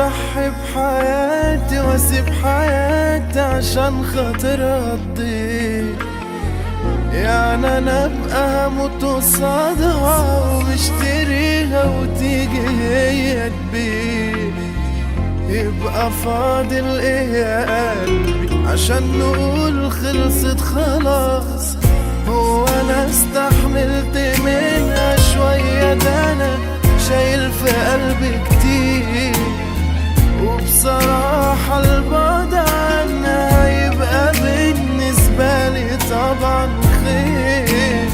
اضحي بحياتي واسيب حياتي عشان خاطر تضيع. يعني انا ابقى هموت قصادها ومشتريها وتيجي هي تبيع. يبقى فاضل ايه يا قلبي عشان نقول خلصت خلاص؟ هو انا استحملت منها شوية؟ ده انا شايل في قلبي كتير، وبصراحة البعد عنها هيبقى بالنسبة لي طبعا خير.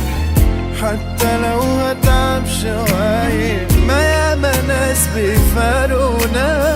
حتى لو هتعب شوية ما ياما ناس بيفارقونا.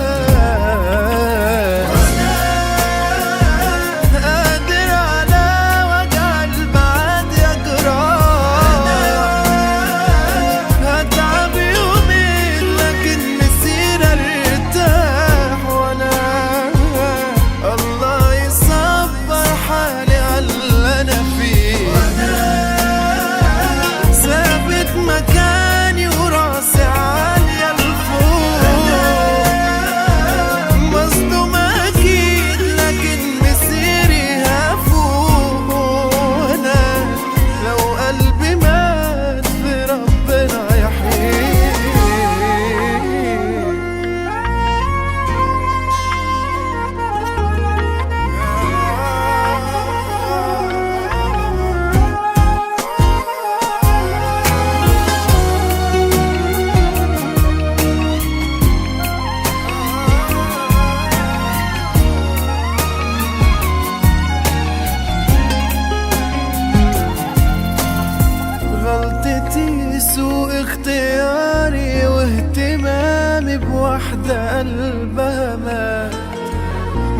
سوء اختياري واهتمامي بوحدة قلبها مات،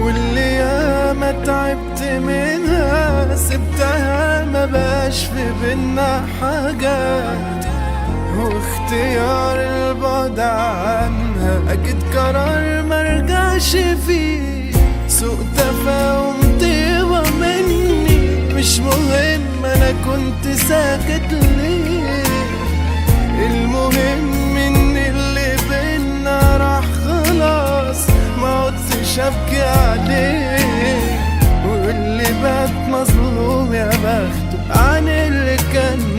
واللي ياما تعبت منها سبتها ما بقاش في بينا حاجات. واختيار البعد عنها اكيد قرار مرجعش فيه. سوء تفاهم طيبة مني، مش مهم انا كنت ساكت ليه. المهم ان اللي بينا راح خلاص، ما عدتش ابكي عليه. واللي بات مظلوم يا بخته عن اللي كان